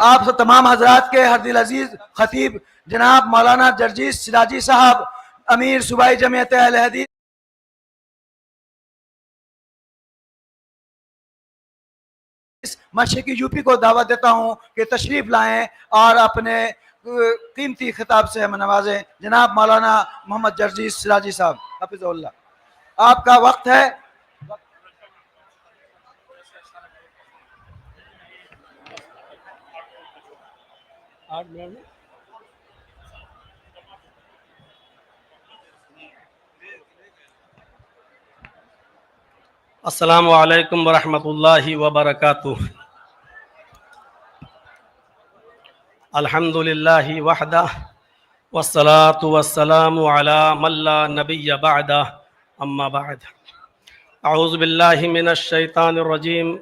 آپ تمام حضرات کے ہر دل عزیز خطیب جناب مولانا جرجیس سراجی صاحب، امیر صوبائی جمعیت اہل حدیث مشرقی یو پی کو دعوت دیتا ہوں کہ تشریف لائیں اور اپنے قیمتی خطاب سے ہمیں نوازیں۔ جناب مولانا محمد جرجیس سراجی صاحب، حفظہ اللہ، آپ کا وقت ہے۔ السلام علیکم ورحمۃ اللہ وبرکاتہ۔ الحمد للہ وحدہ والصلاة والسلام علی من لا نبی بعدہ، اما بعد۔ اعوذ باللہ من الشیطان الرجیم،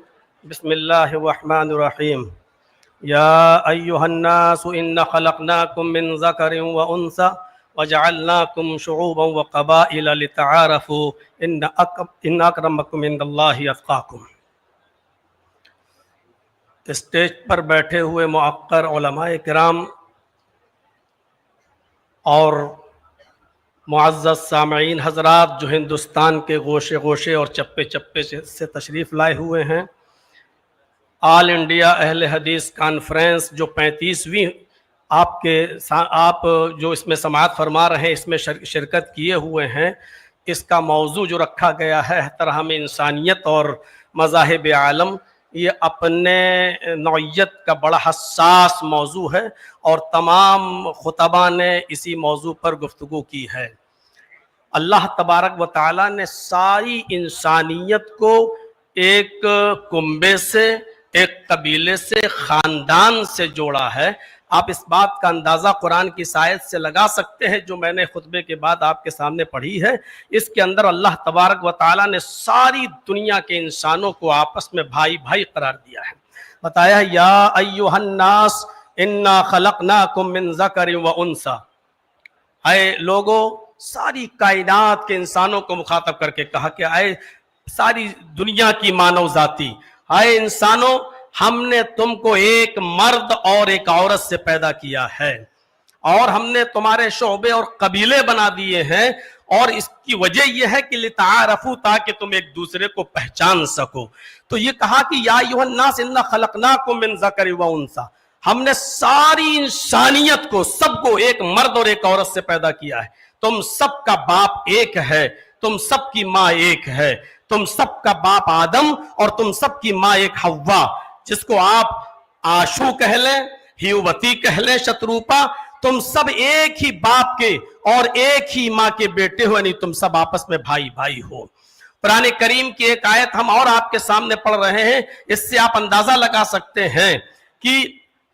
بسم اللہ الرحمن الرحیم۔ یا ایہا الناس ان خلقناکم من ذکر وانثی وجعلناکم شعوبا وقبائل لتعارفوا ان اکرمکم عند اللہ اتقاکم۔ اسٹیج پر بیٹھے ہوئے معقر علماء کرام اور معزز سامعین حضرات جو ہندوستان کے گوشے گوشے اور چپے چپے سے تشریف لائے ہوئے ہیں، آل انڈیا اہل حدیث کانفرنس جو 35ویں آپ جو اس میں سماعت فرما رہے ہیں، اس میں شرکت کیے ہوئے ہیں، اس کا موضوع جو رکھا گیا ہے احترام انسانیت اور مذاہب عالم، یہ اپنے نوعیت کا بڑا حساس موضوع ہے اور تمام خطباء نے اسی موضوع پر گفتگو کی ہے۔ اللہ تبارک و تعالیٰ نے ساری انسانیت کو ایک کنبے سے، ایک قبیلے سے، خاندان سے جوڑا ہے۔ آپ اس بات کا اندازہ قرآن کی آیت سے لگا سکتے ہیں جو میں نے خطبے کے بعد آپ کے سامنے پڑھی ہے۔ اس کے اندر اللہ تبارک و تعالیٰ نے ساری دنیا کے انسانوں کو آپس میں بھائی بھائی قرار دیا ہے۔ بتایا یا ایھا الناس انا خلقناکم من ذکر و انثی، اے لوگو، ساری کائنات کے انسانوں کو مخاطب کر کے کہا کہ اے ساری دنیا کی مانو ذاتی، اے انسانوں، ہم نے تم کو ایک مرد اور ایک عورت سے پیدا کیا ہے اور ہم نے تمہارے شعبے اور قبیلے بنا دیے ہیں، اور اس کی وجہ یہ ہے کہ لتعارفوا، تاکہ تم ایک دوسرے کو پہچان سکو۔ تو یہ کہا کہ یا ایھا الناس انا خلقناکم من ذکر و انثی، ہم نے ساری انسانیت کو، سب کو ایک مرد اور ایک عورت سے پیدا کیا ہے۔ تم سب کا باپ ایک ہے، تم سب کی ماں ایک ہے، تم سب کا باپ آدم اور تم سب کی ماں ایک حوا، جس کو آپ آشو کہہ لیں، ہیووتی کہہ لیں، شتروپا، تم سب ایک ہی باپ کے اور ایک ہی ماں کے بیٹے ہو، یعنی تم سب آپس میں بھائی بھائی ہو۔ قرآن کریم کی ایک آیت ہم اور آپ کے سامنے پڑھ رہے ہیں، اس سے آپ اندازہ لگا سکتے ہیں کہ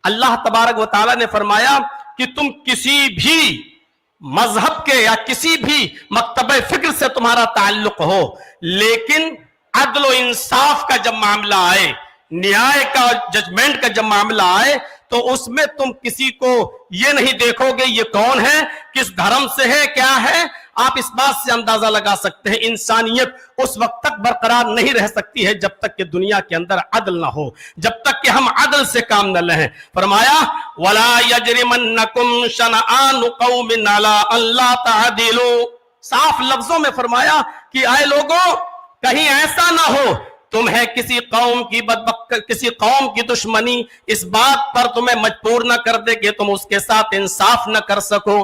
اللہ تبارک و تعالیٰ نے فرمایا کہ تم کسی بھی مذہب کے یا کسی بھی مکتبہ فکر سے تمہارا تعلق ہو، لیکن عدل و انصاف کا جب معاملہ آئے، نیائے کا، ججمنٹ کا جب معاملہ آئے، تو اس میں تم کسی کو یہ نہیں دیکھو گے یہ کون ہے، کس دھرم سے ہے، کیا ہے۔ آپ اس بات سے اندازہ لگا سکتے ہیں انسانیت اس وقت تک برقرار نہیں رہ سکتی ہے جب تک کہ دنیا کے اندر عدل نہ ہو، جب تک کہ ہم عدل سے کام نہ لیں۔ فرمایا وَلَا يَجْرِمَنَّكُمْ شَنَآنُ قَوْمٍ عَلَىٰ أَلَّا تَعْدِلُوا، صاف لفظوں میں فرمایا کہ اے لوگوں، کہیں ایسا نہ ہو تمہیں کسی قوم کی دشمنی اس بات پر تمہیں مجبور نہ کر دے کہ تم اس کے ساتھ انصاف نہ کر سکو۔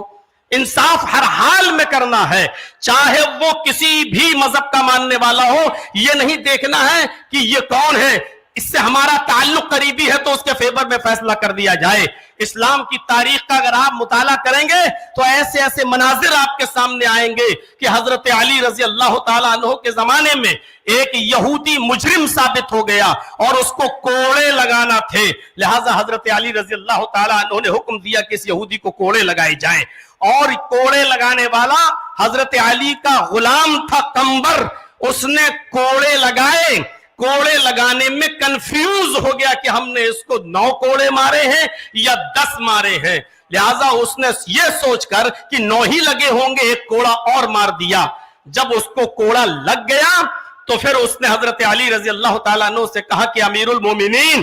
انصاف ہر حال میں کرنا ہے، چاہے وہ کسی بھی مذہب کا ماننے والا ہو۔ یہ نہیں دیکھنا ہے کہ یہ کون ہے، اس سے ہمارا تعلق قریبی ہے تو اس کے فیور میں فیصلہ کر دیا جائے۔ اسلام کی تاریخ کا اگر آپ مطالعہ کریں گے تو ایسے ایسے مناظر آپ کے سامنے آئیں گے کہ حضرت علی رضی اللہ تعالیٰ عنہ کے زمانے میں ایک یہودی مجرم ثابت ہو گیا اور اس کو کوڑے لگانا تھے، لہٰذا حضرت علی رضی اللہ تعالیٰ عنہ نے حکم دیا کہ اس یہودی کو کوڑے لگائے جائیں، اور کوڑے لگانے والا حضرت علی کا غلام تھا قمبر، اس نے کوڑے لگائے، کوڑے لگانے میں کنفیوز ہو گیا کہ ہم نے اس کو 9 کوڑے مارے ہیں یا 10 مارے ہیں، لہٰذا اس نے یہ سوچ کر کہ 9 ہی لگے ہوں گے ایک کوڑا اور مار دیا۔ جب اس کو کوڑا لگ گیا تو پھر اس نے حضرت علی رضی اللہ تعالیٰ عنہ سے کہا کہ امیر المومنین،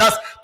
10,